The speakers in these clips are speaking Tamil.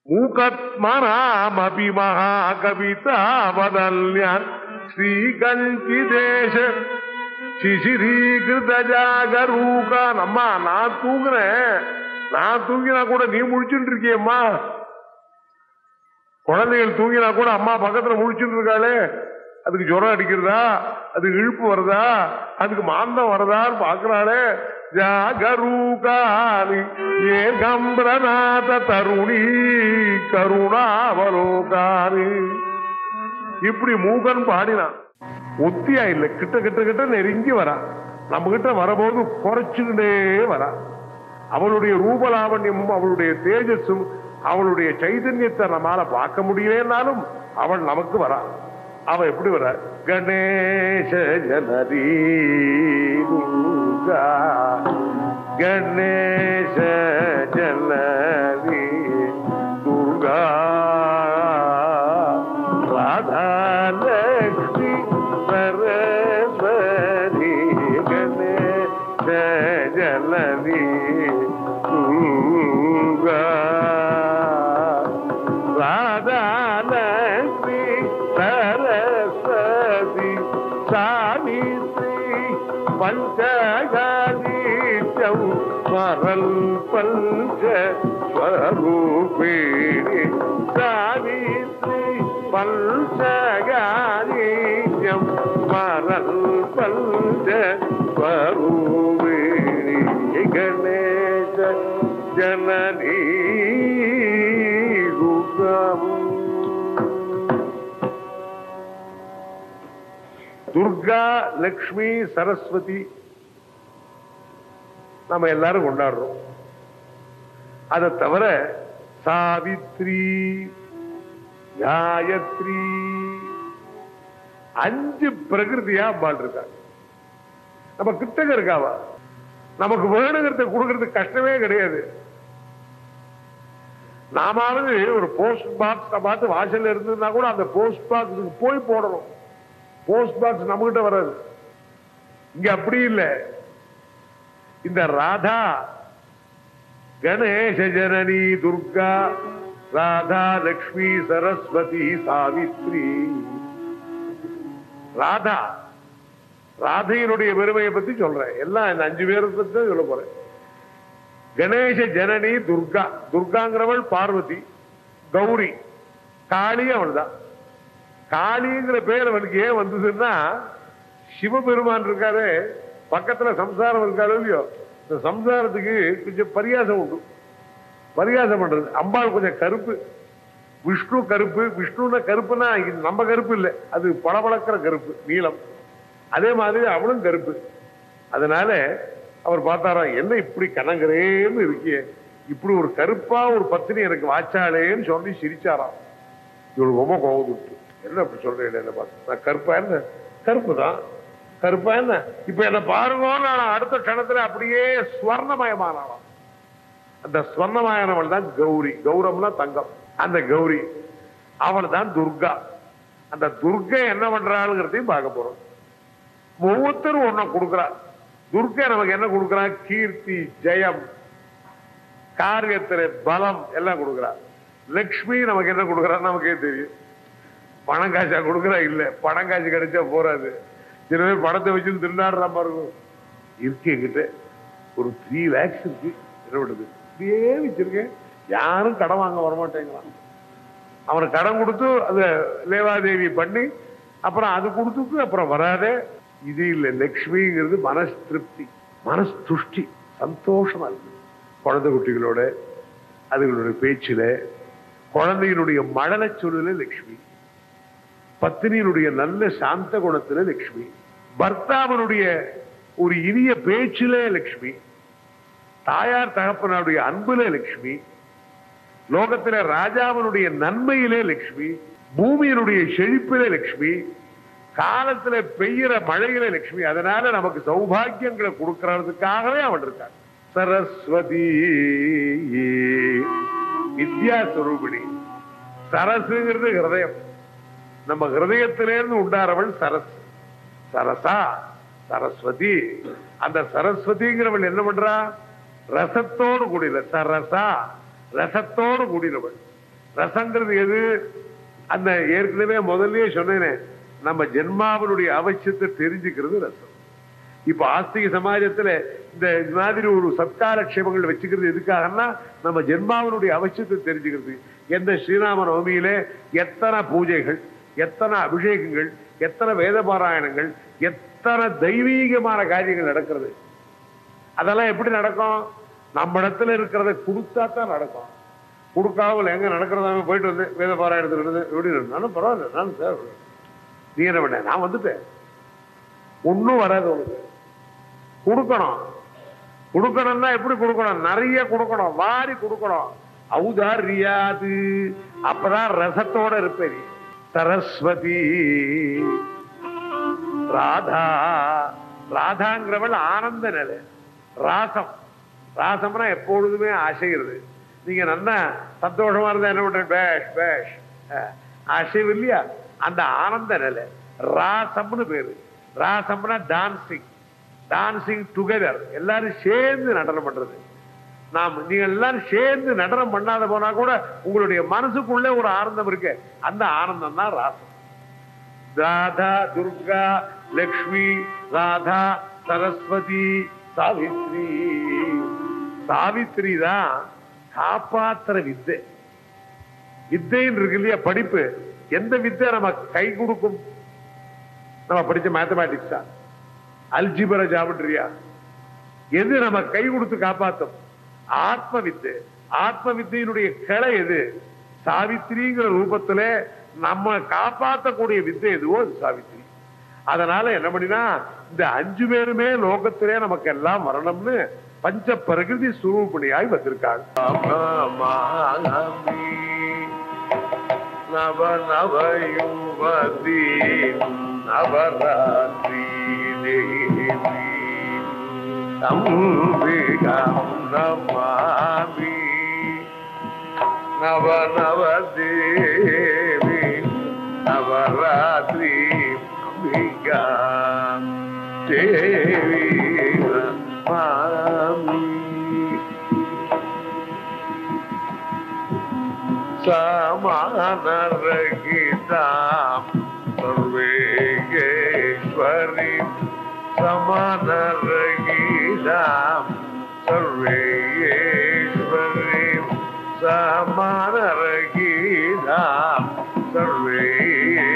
மூகத்மனாமபி மகாகவிதா வதல்யான் ஸ்ரீகண்டிதேஷ சிசிரீகிருத ஜாகரூகான். அம்மா நான் தூங்குறேன், நான் தூங்கினா கூட நீ முழிச்சுட்டு இருக்கியம்மா. குழந்தைகள் தூங்கினா கூட அம்மா பக்கத்துல முழிச்சுட்டு இருக்காளே, அதுக்கு ஜுரம் அடிக்கிறதா, அதுக்கு இழுப்பு வருதா, அதுக்கு மாந்தம் வருதான்னு பாக்குறாளே. ஜாகரூகானி ஏகம்பிரநாத தருணி கருணாவலோகானி. இப்படி மூகன் பாடினான். ஒத்தியா இல்லை, கிட்ட கிட்ட கிட்ட நெருங்கி வரா. நம்ம கிட்ட வரபோது குறைச்சுக்கிட்டே வரா. அவளுடைய ரூபலாவண்யமும் அவளுடைய தேஜஸும் அவளுடைய சைதன்யத்தை நம்மால பார்க்க முடியலனாலும் அவள் நமக்கு வரா. அவ எப்படி வர? கணேச ஜனரி துர்கா, கணேச ஜனரி துர்கா, ராதாலக்ஷ்மி சரஸ்வதி, கணேச ஜனரி துர்கா, ராதாலக்ஷ்மி சரஸ்வதி, சாவித்ரி பஞ்சகாதீத்யம் ஸ்மரல் பஞ்ச ஸ்வரூபிணி, சாவித்ரி பஞ்சகாதீத்யம் ஸ்மரல் பஞ்ச ஸ்வரூபிணி, கணேச ஜனனி துர்கா, லக்ஷ்மி, சரஸ்வதி நம்ம எல்லாரும் கொண்டாடுறோம். அதை தவிர சாவித்ரி, காயத்ரி, 5 பிரகிருதியா அம்பாள் இருக்காங்க. நம்ம கிட்டக்க இருக்காவா. நமக்கு வேணுங்கிறத கொடுக்கறதுக்கு கஷ்டமே கிடையாது. நாமாவது ஒரு போஸ்ட் பாக்ஸ் பார்த்து வாசல்ல இருந்ததுன்னா கூட அந்த போஸ்ட் பாக்ஸுக்கு போய் போடணும். போஸ்ட் பாக்ஸ் நம்ம கிட்ட வராது. இங்க அப்படி இல்லை. இந்த ராதா கணேச ஜனனி துர்கா, ராதா லக்ஷ்மி சரஸ்வதி சாவித்ரி. ராதா, ராதையினுடைய பெருமையை பத்தி சொல்றேன். எல்லாம் இந்த 5 பேரை பத்தி தான் சொல்ல போறேன். கணேச ஜனனி துர்கா, துர்காங்கிறவள் பார்வதி, கௌரி, காளி அவள் தான். காளிங்கிற பேர் அவனுக்கு ஏன் வந்ததுன்னா, சிவபெருமான் இருக்காரு பக்கத்துல, சம்சாரம் இருக்காரு இல்லையோ, இந்த சம்சாரத்துக்கு கொஞ்சம் பரியாசம் உண்டு. பரியாசம் பண்றது. அம்பாள் கொஞ்சம் கருப்பு, விஷ்ணு கருப்பு. விஷ்ணுன்னா கருப்புன்னா நம்ம கருப்பு இல்லை, அது பளபளக்கிற கருப்பு, நீளம். அதே மாதிரி அவளும் கருப்பு. அதனால அவர் பார்த்தாரா, என்ன இப்படி கனங்கரேன்னு இருக்கிய, இப்படி ஒரு கருப்பா ஒரு பத்தினி எனக்கு வாச்சாளேன்னு சொல்லி சிரிச்சாராம். இவளுக்கு ரொம்ப கோபம். என்ன அப்படி சொல்றேன், என்ன பார்த்து நான் கருப்பா என்ன? கருப்பு தான். கருப்பா என்ன? இப்ப என்ன பாருங்க, நான் அடுத்த கணத்துல அப்படியே ஸ்வர்ணமயமானாலாம். அந்த ஸ்வர்ணமயனவள் தான் கௌரி. கௌரம்னா தங்கம். அந்த கௌரி அவள் தான் துர்கா. அந்த துர்கை என்ன பண்றாளுங்கிறதையும் பார்க்க போறோம். ஒவ்வொருத்தரும் ஒன்ன கொடுக்கிறார். துர்கை நமக்கு என்ன கொடுக்கிறா? கீர்த்தி, ஜெயம், காரியத்திலே பலம் எல்லாம் கொடுக்கிறார். லக்ஷ்மி நமக்கு என்ன கொடுக்கிறா? நமக்கே தெரியும். பணம் காசா கொடுக்குறா? இல்ல, பணம் காசு கிடைச்சா போறாது. சில பேர் பணத்தை வச்சு திண்டாடுற மாதிரி இருக்கும். இருக்கு என்கிட்ட ஒரு 3 lakhs இருக்கு, என்ன பண்ணுது, இப்படியே வச்சிருக்கேன். யாரும் கடன் வாங்க வரமாட்டேங்கிறான். அவனுக்கு கடன் கொடுத்து அதை லேவாதேவி பண்ணி அப்புறம் அது கொடுத்துட்டு அப்புறம் வராத. இது இல்லை. லக்ஷ்மிங்கிறது மனசு திருப்தி, மனசு துஷ்டி, சந்தோஷமா இருக்கு. குழந்தை குட்டிகளோட அதுகளுடைய பேச்சில, குழந்தையினுடைய மழலை சொல்லுல லக்ஷ்மி, பத்தினியினுடைய நல்ல சாந்த குணத்துல லக்ஷ்மி, பர்த்தாவனுடைய ஒரு இனிய பேச்சில லக்ஷ்மி, தாயார் தகப்பனுடைய அன்புல லக்ஷ்மி, லோகத்தில ராஜாவனுடைய நன்மையிலே லக்ஷ்மி, பூமியினுடைய செழிப்பிலே லக்ஷ்மி, காலத்துல பெய்கிற மழையில லக்ஷ்மி. அதனால நமக்கு சௌபாகியங்களை கொடுக்கறதுக்காகவே அவன் இருக்கான். சரஸ்வதி வித்யா சுரூபிணி. சரசுங்கிறது ஹிருதயம். நம்ம ஹிருதயத்திலிருந்து உண்டாரவள் சரஸ். சரசா சரஸ்வதி. அந்த சரஸ்வதிங்கிறவள் என்ன பண்றா? ரசத்தோடு கூடிய சரசா, ரசத்தோடு கூடியவள். ரசங்கிறது எது? அந்த ஏற்கனவே முதல்லயே சொன்னேனே, நம்ம ஜென்மாவினுடைய அவசியத்தை தெரிஞ்சுக்கிறது ரசம். இப்ப ஆஸ்திக சமாஜத்துல இந்த மாதிரி ஒரு சத்காரக்ஷேபங்கள் வச்சுக்கிறது எதுக்காகனா, நம்ம ஜென்மாவினுடைய அவசியத்தை தெரிஞ்சுக்கிறது. எந்த ஸ்ரீராம நவமியில எத்தனை பூஜைகள், எத்தனை அபிஷேகங்கள், எத்தனை வேத பாராயணங்கள், எத்தனை தெய்வீகமான காரியங்கள் நடக்கிறது. அதெல்லாம் எப்படி நடக்கும்? நம்ம இடத்துல இருக்கிறத கொடுத்தா தான் நடக்கும். கொடுக்காமல் எங்க நடக்கிறதா போயிட்டு வந்து வேத பாராயணத்துல இருந்து எப்படி இருந்தாலும் பரவாயில்ல, நான் சார் நீ என்ன பண்ண, நான் வந்துட்டேன், ஒன்னும் வராது உனக்கு. கொடுக்கணும். கொடுக்கணும்னா எப்படி கொடுக்கணும்? நிறைய கொடுக்கணும், வாரி கொடுக்கணும். ஔதாரியாது. அப்பதான் ரசத்தோட இருப்பேன். சரஸ்வதி ராதா. ராதாங்கிறவள் ஆனந்த நிலை. ராசம். ராசம்னா எப்பொழுதுமே அசைகிறது. நீங்க நல்லா சந்தோஷமா இருந்தா என்ன பண்ற? பேஷ் பேஷ் அசைவு இல்லையா? அந்த ஆனந்த நிலை ராசம்னு பேரு. ராசம்னா டான்சிங். டான்சிங் டுகெதர், எல்லாரும் சேர்ந்து நடனம் பண்றது. நீங்க எல்லாரும் சேர்ந்து நடனம் பண்ணாத போனா கூட உங்களுடைய மனசுக்குள்ள ஒரு ஆனந்தம் இருக்கு. அந்த ஆனந்தம் தான் ராசம். ராதா, துர்கா, லக்ஷ்மி, ராதா, சரஸ்வதி, சாவித்ரி. சாவித்ரி தான் காப்பாத்துற வித்தை. வித்தைன்னு இருக்கு இல்லையா? படிப்பு. எந்த வித்தை நம்ம கை கொடுக்கும்? நம்ம படிச்ச மேத்தமேட்டிக்ஸா, அல்ஜிபரா, ஜாமெட்ரியா? எது நம்ம கை கொடுத்து காப்பாற்றும்? ஆத்ம வித்தை. ஆத்ம வித்தையினுடைய கிளை எது? சாவித்திரிங்கிற ரூபத்துல நம்ம காப்பாற்றக்கூடிய வித்தை எதுவோ அது சாவித்திரி. அதனால என்ன பண்ணினா, இந்த 5 பேருமே லோகத்திலே நமக்கு எல்லாம் வரணும்னு பஞ்ச பிரகிருதி சுரூபிணியாய் வந்திருக்காங்க. நவ நவ யுவதி நவராத்திரி தேவி அம்பிகாம் நமாமி. நவ நவ தேவி நவராத்திரி அம்பிகாம் தேவி நமாமி. சமானரகிதாம் சர்வேஸ்வரி. சமானரகிதாம் சர்வேஸ்வரி. சமானரகிதாம் சர்வேஸ்வரி.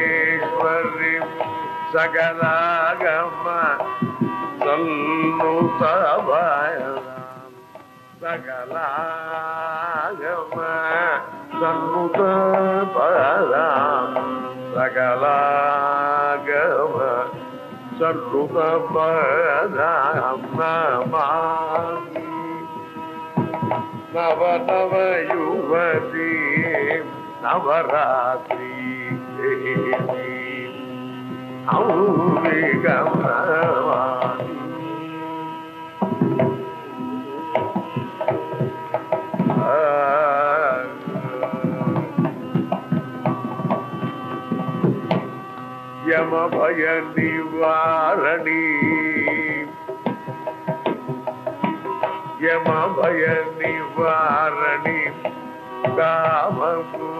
சகலாகம சல்லுதபயம். சகலாகம சல்லுதபயம். சகலாகம சல்லுதபயம் நமாமி. நவ நவ யுவதி நவராத்திரி தேவி அம்பிகாம் நமாமி. யம பய நிவாரணி. யம பய நிவாரணி காமமோகினி.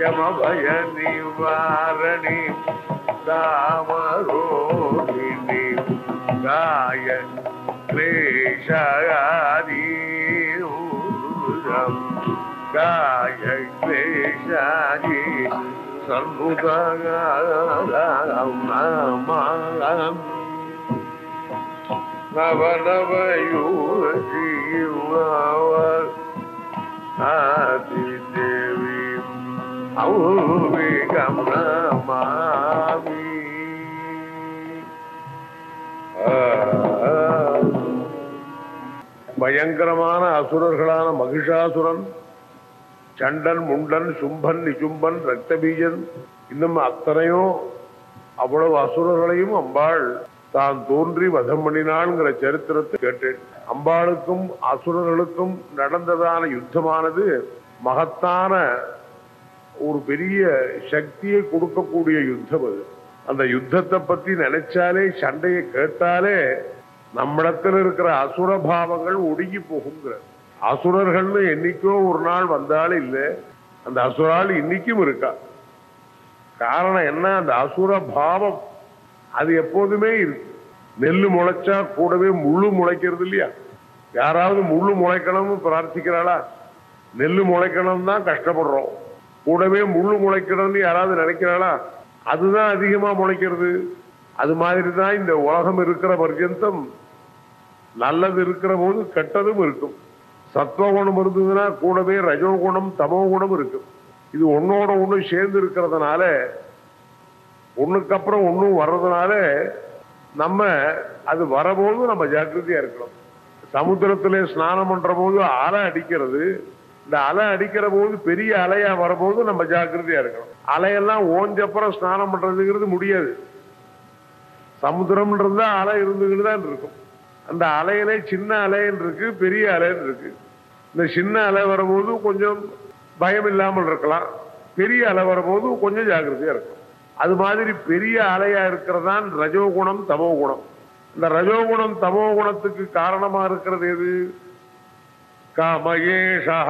யம பய நிவாரணி காமரோகினி. காய क्लेशादि गाय क्लेशादि नव नव आदि देवी अम्बिकां नमामि। பயங்கரமான அசுரர்களான மகிஷாசுரன், சண்டன், முண்டன், சும்பன், நிசும்பன், ரக்தபீஜன், இன்னும் அத்தனையும் அவ்வளவு அசுரர்களையும் அம்பாள் தான் தோன்றி வதம் பண்ணினாள்ங்கிற சரித்திரத்தை கேட்டேன். அம்பாளுக்கும் அசுரர்களுக்கும் நடந்ததான யுத்தமானது மகத்தான ஒரு பெரிய சக்தியை கொடுக்கக்கூடிய யுத்தம். அது அந்த யுத்தத்தை பத்தி நினைச்சாலே, சண்டையை கேட்டாலே நம்மிடத்தில் இருக்கிற அசுர பாவங்கள் ஒடுங்கி போகுங்கிற. அசுரர்கள்னு என்னைக்கோ ஒரு நாள் வந்தாலும் இல்லை, அந்த அசுரால் இன்னைக்கும் இருக்கா. காரணம் என்ன? அந்த அசுர பாவம் அது எப்போதுமே இருக்கு. நெல்லு முளைச்சா கூடவே முள்ளு முளைக்கிறது இல்லையா? யாராவது முள்ளு முளைக்கணும்னு பிரார்த்திக்கிறாளா? நெல்லு முளைக்கணும் தான் கஷ்டப்படுறோம், கூடவே முள்ளு முளைக்கணும்னு யாராவது நினைக்கிறாளா? அதுதான் அதிகமா முளைக்கிறது. அது மாதிரி தான் இந்த உலகம் இருக்கிற பர்யந்தம் நல்லது இருக்கிற போது கெட்டதும் இருக்கும். சத்வகுணம் இருந்ததுன்னா கூடவே ரஜோகுணம் தமோகுணம் இருக்கும். இது ஒன்னோட ஒண்ணு சேர்ந்து இருக்கிறதுனால, ஒண்ணுக்கு அப்புறம் ஒன்னும் வர்றதுனால நம்ம அது வரபோது நம்ம ஜாக்கிரதையா இருக்கணும். சமுத்திரத்திலே ஸ்நானம் பண்ற போது அலை அடிக்கிறது, இந்த அலை அடிக்கிற போது பெரிய அலையா வரபோது நம்ம ஜாக்கிரதையா இருக்கணும். அலையெல்லாம் ஓஞ்சப்புறம் ஸ்நானம் பண்றதுங்கிறது முடியாது. சமுத்திரம் இருந்தா அலை இருந்துகிட்டு தான் இருக்கும். அந்த அலையிலே சின்ன அலைன்னு இருக்கு, பெரிய அலைன்னு இருக்கு. இந்த சின்ன அலை வரும்போது கொஞ்சம் பயம் இல்லாமல் இருக்கலாம், பெரிய அலை வரும்போது கொஞ்சம் ஜாக்கிரதையா இருக்கும். அது மாதிரி பெரிய அலையா இருக்கிறதான் ரஜோகுணம் தமோகுணம். இந்த ரஜோகுணம் தமோகுணத்துக்கு காரணமா இருக்கிறது எது? காமயேஷா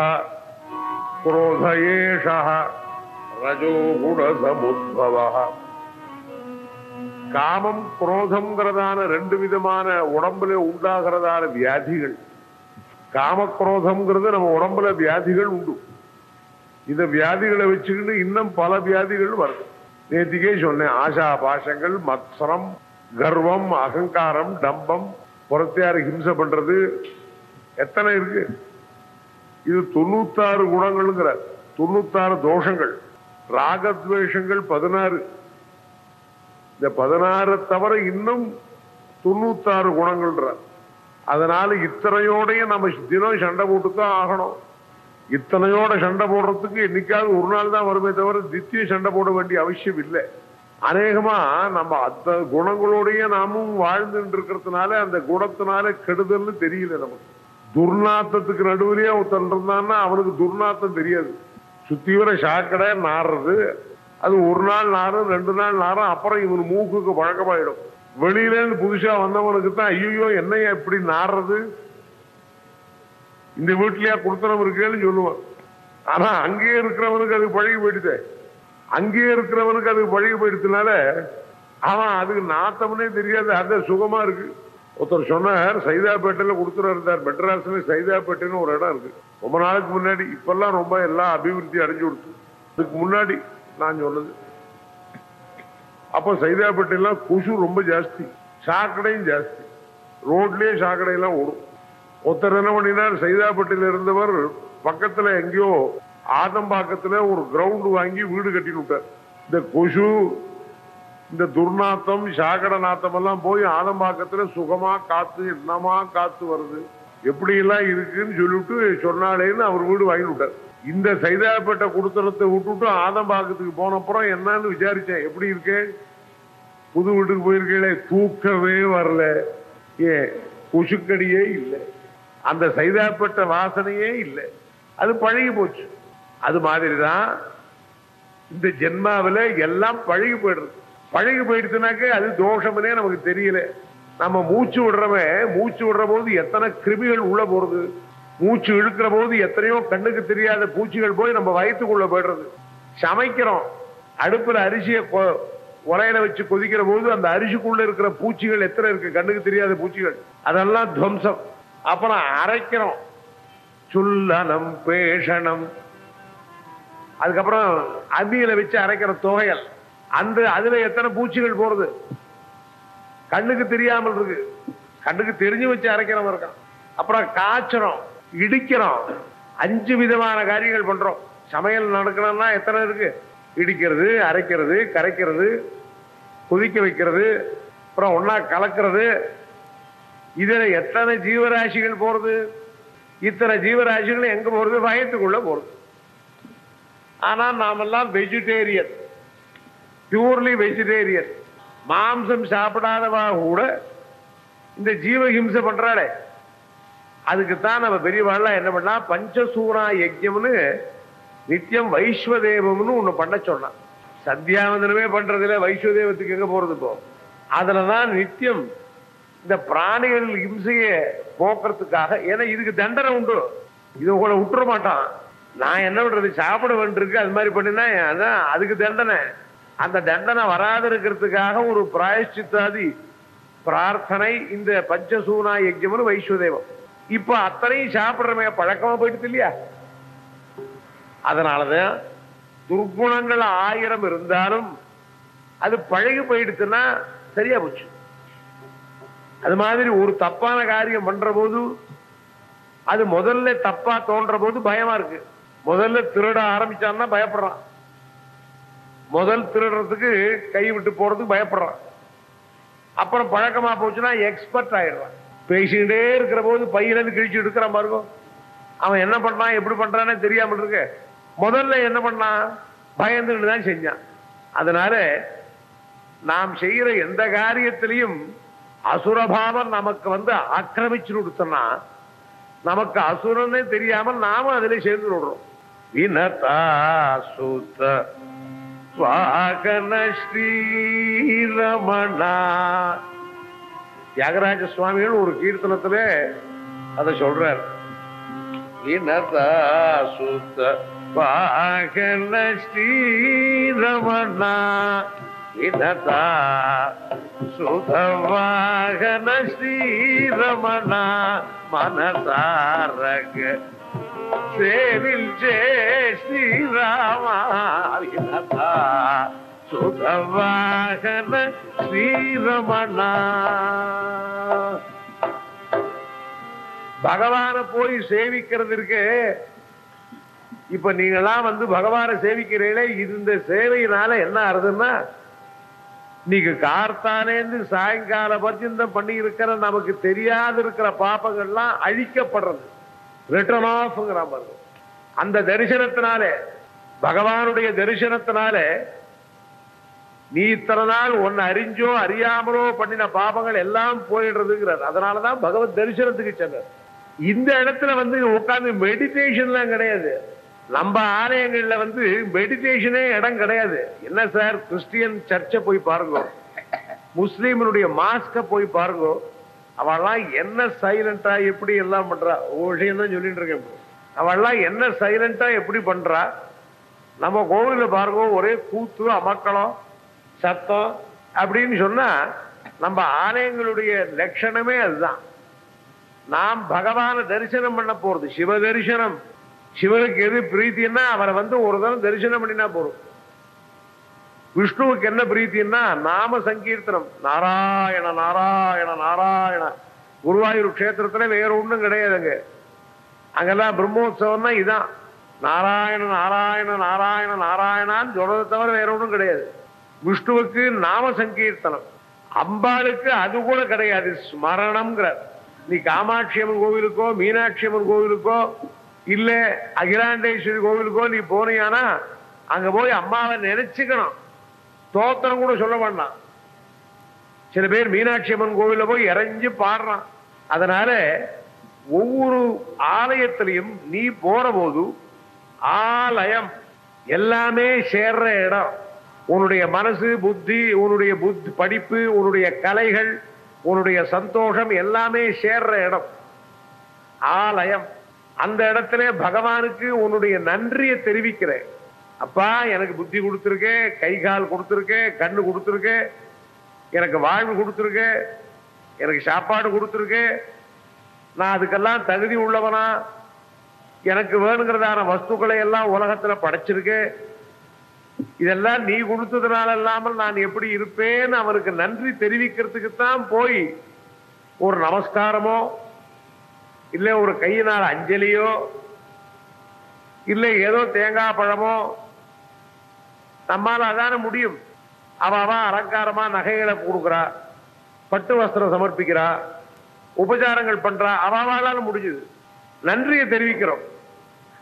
குரோதயேஷா ரஜோகுண சமுத்பவா. காமம் குரோதம்ங்கிறதான ரெண்டு விதமான உடம்புல உண்டாகிறதான வியாதிகள். காமக்ரோதம்ங்கிறது நம்ம உடம்புல வியாதிகள் உண்டு. இந்த வியாதிகளை வச்சுக்கிட்டு இன்னும் பல வியாதிகள் வருது. நேற்றுக்கே சொன்னேன், ஆசா பாசங்கள், மத்சரம், கர்வம், அகங்காரம், டம்பம், புறத்தையாரு ஹிம்சை பண்றது, எத்தனை இருக்கு. இது 96 குணங்கள்ங்கிற 96 தோஷங்கள். ராகத்வேஷங்கள் 16. இந்த 16 தவிர இன்னும் 96 குணங்கள்ன்ற. அதனால இத்தனையோடைய நம்ம தினம் சண்டை போட்டுதான் ஆகணும். இத்தனையோட சண்டை போடுறதுக்கு என்னைக்காவது ஒரு நாள் தான் வருமே தவிர நித்தியம் சண்டை போட வேண்டிய அவசியம் இல்லை. அநேகமா நம்ம அந்த குணங்களோடைய நாமும் வாழ்ந்துட்டு இருக்கிறதுனால அந்த குணத்தினால கெடுதல்னு தெரியல நமக்கு. துர்நாத்தத்துக்கு நடுவிலேயே ஒருத்தன் இருந்தான்னா அவனுக்கு துர்நாத்தம் தெரியாது. சுத்தி வர சாக்கடை நாடுறது, அது ஒரு நாள் நாரும் 2 நாள் நாரும், அப்புறம் இவன் மூக்குக்கு பழக்கமாயிடும். வெளியில இருந்து புதுசா வந்தவனுக்கு தான் ஐயோ என்னையா இப்படி நாடுறது, இந்த வீட்லயா குடுத்தனம் இருக்கேன்னு சொல்லுவான். ஆனா அங்கேயே இருக்கிறவனுக்கு அது பழகி போயிடுது. அங்கேயே இருக்கிறவனுக்கு அது பழகி போயிடுறதுனால அவன் அதுக்கு நாத்தம்னே தெரியாது, அது சுகமா இருக்கு. ஒருத்தர் சொன்னார், சைதாப்பேட்டையில கொடுத்துட்டு இருந்தார். மெட்ராஸ்ல சைதாப்பேட்டைன்னு ஒரு இடம் இருக்கு. ரொம்ப நாளுக்கு முன்னாடி, இப்பெல்லாம் ரொம்ப எல்லாம் அபிவிருத்தி அடைஞ்சு கொடுத்து. அதுக்கு முன்னாடி நான் சொன்னது, அப்போ சைதாப்பேட்டையெல்லாம் கொசு ரொம்ப ஜாஸ்தி, சாக்கடையும் ஜாஸ்தி, ரோட்லயே சாக்கடையெல்லாம் ஓடும். ஒருத்தர் என்ன பண்ணினார், சைதாப்பேட்டையில இருந்தவர் பக்கத்துல எங்கேயோ ஆதம்பாக்கத்துல ஒரு கிரவுண்ட் வாங்கி வீடு கட்டிட்டு விட்டார். இந்த கொசு, இந்த துர்நாத்தம், சாக்கடை நாத்தம் எல்லாம் போய் ஆதம்பாக்கத்துல சுகமா காத்து, என்னமா காத்து வருது, எப்படி எல்லாம் இருக்குன்னு சொல்லிட்டு சொன்னாலேன்னு அவர் வீடு வாங்கி விட்டார். இந்த சைதாப்பேட்டை குடுத்தனத்தை விட்டுட்டு ஆதம்பாக்கத்துக்கு போனப்புறம் என்னன்னு விசாரிச்சேன், எப்படி இருக்கு, புது வீட்டுக்கு போயிருக்கே, தூக்கமே வரல, ஏன் கொசுக்கடியே இல்லை, அந்த சைதாப்பேட்டை வாசனையே இல்லை, அது பழகி போச்சு. அது மாதிரிதான் இந்த ஜென்மாவில எல்லாம் பழகி போயிடுறது. பழகி போயிடுச்சுனாக்க அது தோஷம்னே நமக்கு தெரியல. நம்ம மூச்சு விடுற போது எத்தனை கிருமிகள் உள்ள போறது, மூச்சு இழுக்கிற போது எத்தனையோ கண்ணுக்கு தெரியாத பூச்சிகள் போய் நம்ம வயிற்றுக்குள்ள போயிடுறது. சமைக்கிறோம், அடுப்புல அரிசியை உலையில வச்சு கொதிக்கிற போது அந்த அரிசிக்குள்ள இருக்கிற பூச்சிகள் எத்தனை இருக்கு, கண்ணுக்கு தெரியாத பூச்சிகள், அதெல்லாம் துவம்சம். அப்புறம் அரைக்கிறோம், சுல்லனம் பேஷணம், அதுக்கப்புறம் அம்மியில வச்சு அரைக்கிற தொகையல், அதுல எத்தனை பூச்சிகள் போறது, கண்ணுக்கு தெரியாமல் இருக்கு, கண்ணுக்கு தெரிஞ்சு வச்சு அரைக்கிறவங்க இருக்கான். அப்புறம் காய்ச்சறோம், இடிக்கிறோம், 5 விதமான காரியங்கள் பண்றோம். சமையல் நடக்கணும்னா எத்தனை இருக்கு, இடிக்கிறது, அரைக்கிறது, கரைக்கிறது, கொதிக்க வைக்கிறது, அப்புறம் ஒன்னா கலக்கிறது. இதுல எத்தனை ஜீவராசிகள் போறது, இத்தனை ஜீவராசிகள் எங்க போறது, வயத்துக்குள்ள போறது. ஆனா நாமெல்லாம் வெஜிடேரியன், பியூர்லி வெஜிடேரியன். மாம்சம் சாப்பிடாதவா கூட இந்த ஜீவஹிம்சை பண்றாளே, அதுக்குத்தான் நம்ம பெரியவாள்லாம் என்ன பண்ணா, பஞ்சசூரா யஜ்யம்னு நித்தியம் வைஸ்வதேவம்னு ஒண்ணு பண்ண சொன்னான். சந்தியாவந்தனமே பண்றதுல வைஸ்வதேவத்துக்கு எங்க போறது இப்போ? அதுலதான் நித்தியம் இந்த பிராணிகள் ஹிம்சையை போக்குறதுக்காக, ஏன்னா இதுக்கு தண்டனை உண்டு. இது உங்களை விட்டுற மாட்டான். நான் என்ன பண்றது, சாப்பிட வேண்டியிருக்கு, அது மாதிரி பண்ணினா அதான் அதுக்கு தண்டனை. அந்த தண்டனை வராது இருக்கிறதுக்காக ஒரு பிராயஷ்சித்தாதி பிரார்த்தனை இந்த பஞ்சசூனா யஜ்யம்னு வைஸ்வதேவம். இப்ப அத்தனையும் சாப்பிடுறமே பழக்கமா போயிடுது இல்லையா? அதனாலதான் துர்குணங்கள் 1000 இருந்தாலும் அது பழகி போயிடுச்சுன்னா சரியா போச்சு. அது மாதிரி ஒரு தப்பான காரியம் பண்ற போது அது முதல்ல தப்பா தோன்ற போது பயமா இருக்கு. முதல்ல திருட ஆரம்பிச்சான்னா பயப்படுறான். முதல் திருடுறதுக்கு கை விட்டு போறதுக்கு பயப்படுறான். அப்புறம் பழக்கமா போச்சுன்னா எக்ஸ்பர்ட் ஆயிடுறான். பேசிக்கிட்டே இருக்கிற போது பையிலிருந்து கிழிச்சு எடுக்கிறான் பாருங்க. அவன் என்ன பண்றான் எப்படி பண்றான்னு தெரியாம இருக்கு. முதல்ல என்ன பண்ணான், பயந்துட்டு தான் செஞ்சான். அதனால நாம் செய்யற எந்த காரியத்திலையும் அசுரபாவம் நமக்கு ஆக்கிரமிச்சு கொடுத்தோம்னா நமக்கு அசுரனே தெரியாமல் நாம அதுல சேர்ந்து விடுறோம். வினதா சுத வாகன ஸ்ரீரமணா. தியாகராஜ சுவாமிகள் ஒரு கீர்த்தனத்துல அதை சொல்றார். வினதா சுத வாகன ஸ்ரீரமணா வினதா சுதவாகன ஸ்ரீரமணா மனசாரக சேவில் ஜெய ஸ்ரீராமா. வினதா சுதவாகன ஸ்ரீரமணா. பகவான போய் சேவிக்கிறது இருக்கு. இப்ப நீங்களாம் பகவானை சேவிக்கிறீங்களே, இந்த சேவையினால என்ன ஆறுதுன்னா நீங்க கார்த்தாலேந்து சாயங்கால பர்யந்தம் பண்ணி இருக்கிற நமக்கு தெரியாது இருக்கிற பாப்பங்கள்லாம் அழிக்கப்படுறது. ரிட்டர்ன் ஆஃப்ங்கிற மாதிரி அந்த தரிசனத்தினாலே, பகவானுடைய தரிசனத்தினால நீ இத்தனை நாள் ஒன்னு அறிஞ்சோ அறியாமலோ பண்ணின பாபங்கள் எல்லாம் போயிடுறதுங்கிறார். அதனாலதான் பகவத் தரிசனத்துக்கு சென்றார். இந்த இடத்துல உட்கார்ந்து மெடிடேஷன்லாம் கிடையாது. நம்ம ஆலயங்கள்ல மெடிடேஷனே இடம் கிடையாது. என்ன சார், கிறிஸ்டியன் சர்ச்சை போய் பாருங்க, முஸ்லீமனுடைய மாஸ்க போய் பாருங்க, அவெல்லாம் என்ன சைலண்டா எப்படி எல்லாம் பண்றா. ஒரு விஷயம் தான் சொல்லிட்டு இருக்கேன். அவெல்லாம் என்ன சைலண்டா எப்படி பண்றா. நம்ம கோவில பாருங்க, ஒரே கூத்து அமக்களம் சத்தம் அப்படின்னு சொன்னா நம்ம ஆலயங்களுடைய லட்சணமே அதுதான். நாம் பகவான தரிசனம் பண்ண போறது சிவ தரிசனம். சிவனுக்கு எது பிரீத்தின்னா அவரை ஒரு தரம் தரிசனம் பண்ணினா போறோம். விஷ்ணுவுக்கு என்ன பிரீத்தின்னா நாம சங்கீர்த்தனம், நாராயண நாராயண நாராயண. குருவாயூர் கஷேத்திரத்துல வேற ஒண்ணும் கிடையாதுங்க. அங்கெல்லாம் பிரம்மோத்சவம்னா இதான், நாராயண நாராயண நாராயண நாராயணான்னு சொல்றதை தவிர வேற ஒன்றும் கிடையாது. விஷ்ணுவுக்கு நாம சங்கீர்த்தனம், அம்பாளுக்கு அது கூட கிடையாது, ஸ்மரணம்ங்கிறார். நீ காமாட்சி அம்மன் கோவிலுக்கோ மீனாட்சி அம்மன் கோவிலுக்கோ இல்ல அகிலாண்டேஸ்வரி கோவிலுக்கோ நீ போனியானா அங்க போய் அம்மாவை நினைச்சுக்கணும், தோத்திரம் கூட சொல்ல வேண்டாம். சில பேர் மீனாட்சி அம்மன் கோவில போய் இறைஞ்சு பாடுறான். அதனால ஒவ்வொரு ஆலயத்திலையும் நீ போற போது ஆலயம் எல்லாமே சேர்ற இடம். உன்னுடைய மனசு புத்தி, உன்னுடைய படிப்பு, உன்னுடைய கலைகள், உன்னுடைய சந்தோஷம் எல்லாமே சேர்ற இடம் ஆலயம். அந்த இடத்துல பகவானுக்கு உன்னுடைய நன்றியை தெரிவிக்கிற. அப்பா எனக்கு புத்தி கொடுத்துருக்கே, கை கால் கொடுத்துருக்கே, கண்ணு கொடுத்துருக்கே, எனக்கு வாழ்வு கொடுத்துருக்கே, எனக்கு சாப்பாடு கொடுத்துருக்கே, நான் அதுக்கெல்லாம் தகுதி உள்ளவனா, எனக்கு வேணுங்கிறதான வஸ்துக்களை எல்லாம் உலகத்துல படைச்சிருக்கே, இதெல்லாம் நீ கொடுத்ததுனால இல்லாமல் நான் எப்படி இருப்பேன்னு அவனுக்கு நன்றி தெரிவிக்கிறதுக்கு தான் போய் ஒரு நமஸ்காரமோ இல்ல ஒரு கையினால் அஞ்சலியோ இல்ல ஏதோ தேங்காய் பழமோ நம்மால அதான முடியும். அவ அலங்காரமா நகைகளை கொடுக்குறா, பட்டு வஸ்திரம் சமர்ப்பிக்கிறா, உபச்சாரங்கள் பண்றா, அவளால முடிஞ்சது. நன்றியை தெரிவிக்கிறோம்.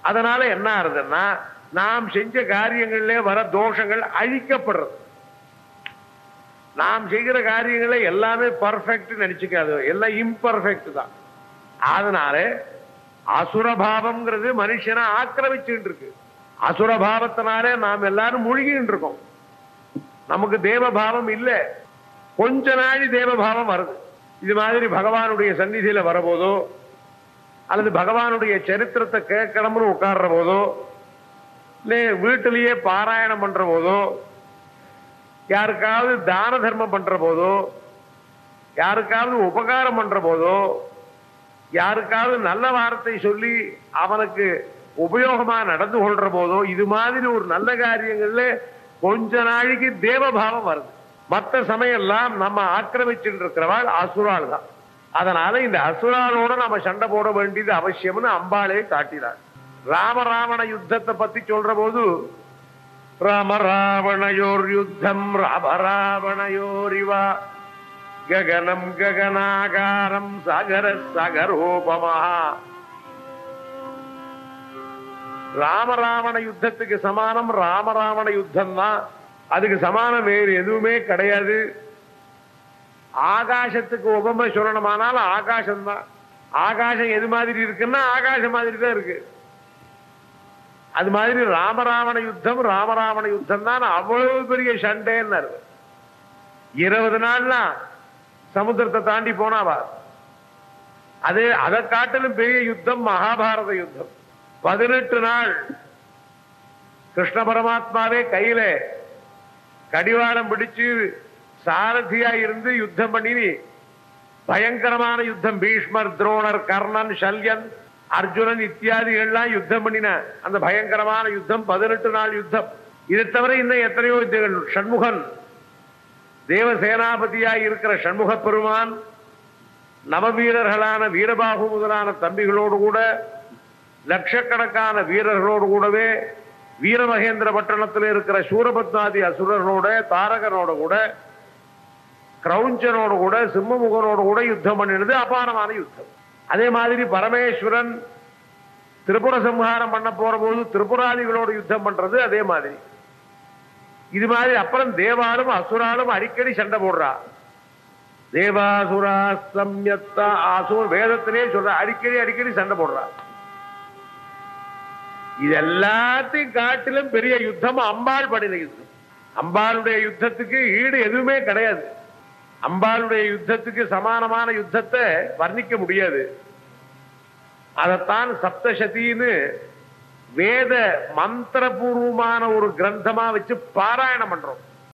அதனால என்ன ஆறுதுன்னா நாம் செஞ்ச காரியங்களிலே வர தோஷங்கள் அழிக்கப்படுறது. நாம் செய்கிற காரியங்களை எல்லாமே பர்ஃபெக்ட் நினைச்சுக்காது, எல்லாம் இம்பர்ஃபெக்ட் தான். அதனால அசுரபாவம்ங்கிறது மனுஷனை ஆக்கிரமிச்சுட்டு இருக்கு. அசுரபாவத்தினாலே நாம் எல்லாரும் மூழ்கிட்டு இருக்கோம். நமக்கு தேவபாவம் இல்லை. கொஞ்ச நாள் தேவபாவம் வருது. இது மாதிரி பகவானுடைய சந்நிதியில வரபோதோ அல்லது பகவானுடைய சரித்திரத்தை கேட்கணும்னு உட்கார்ற போதோ, இல்லை வீட்டிலேயே பாராயணம் பண்ற போதோ, யாருக்காவது தான தர்மம் பண்ற போதோ, யாருக்காவது உபகாரம் பண்ற போதோ, யாருக்காவது நல்ல வார்த்தை சொல்லி அவனுக்கு உபயோகமா நடந்து கொள்ற போதோ, இது மாதிரி ஒரு நல்ல காரியங்கள்ல கொஞ்ச நாளைக்கு தேவபாவம் வருது. மற்ற சமயம்லாம் நம்ம ஆக்கிரமிச்சுட்டு இருக்கிறவாள் அசுரால் தான். அதனால இந்த அசுராலோட நம்ம சண்டை போட வேண்டியது அவசியம்னு அம்பாளே காட்டினார். ராமராவண யுத்தத்தை பத்தி சொல்ற போது, ராமராவணயோர் யுத்தம் ராமராவணயோரிவா ககனம் ககனாகாரம் சாகர சாகரோபமா. ராமராவண யுத்தத்துக்கு சமானம் ராமராவண யுத்தம் தான். அதுக்கு சமானம் வேறு எதுவுமே கிடையாது. ஆகாசத்துக்கு உபமை சொல்லணுமானால் ஆகாசம் தான். ஆகாசம் எது மாதிரி இருக்குன்னா ஆகாசம் மாதிரி தான் இருக்கு. அது மாதிரி ராமராவண யுத்தம் ராமராவண யுத்தம் தான். அவ்வளவு பெரிய சண்டைன்னு 20 நாள்னா சமுத்திரத்தை தாண்டி போனாவா. அது அதை காட்டிலும் பெரிய யுத்தம் மகாபாரத யுத்தம். 18 நாள் கிருஷ்ண பரமாத்மாவே கையில கடிவாளம் பிடிச்சு சாரதியா இருந்து யுத்தம் பண்ணி பயங்கரமான யுத்தம். பீஷ்மர், துரோணர், கர்ணன், சல்யன், அர்ஜுனன் இத்தியாதிகள்லாம் யுத்தம் பண்ணின அந்த பயங்கரமான யுத்தம் 18 நாள் யுத்தம். இதை தவிர இன்னும் எத்தனையோ யுத்தங்கள். ஷண்முகன், தேவசேனாபதியாய் இருக்கிற சண்முக பெருமான் நவவீரர்களான வீரபாகு முதலான தம்பிகளோடு கூட லட்சக்கணக்கான வீரர்களோடு கூடவே வீரமகேந்திர பட்டணத்தில் இருக்கிற சூரபத்மாதி அசுரர்களோட, தாரகனோட கூட, கிரௌஞ்சனோடு கூட, சிம்மமுகனோடு கூட யுத்தம் பண்ணினது அபாரமான யுத்தம். அதே மாதிரி பரமேஸ்வரன் திரிபுர சம்ஹாரம் பண்ண போற போது திரிபுராதிகளோடு யுத்தம் பண்றது அதே மாதிரி. இது மாதிரி அப்புறம் தேவாலும் அசுராலும் அடிக்கடி சண்டை போடுறா. தேவாசுரா சம்யத்த ஆசுர் வேதத்திலே சொல்ற அடிக்கடி அடிக்கடி சண்டை போடுறா. இது எல்லாத்தையும் காட்டிலும் பெரிய யுத்தம் அம்பாள் படின யுத்தம். அம்பாளுடைய யுத்தத்துக்கு ஈடு எதுவுமே கிடையாது. அம்பாளுடைய யுத்தத்துக்கு சமானமான யுத்தத்தை வர்ணிக்க முடியாது. அதைத்தான் சப்தசதின்னு வேத மந்திரபூர்வமான ஒரு கிரந்தமா வச்சு பாராயணம் பண்றோம்.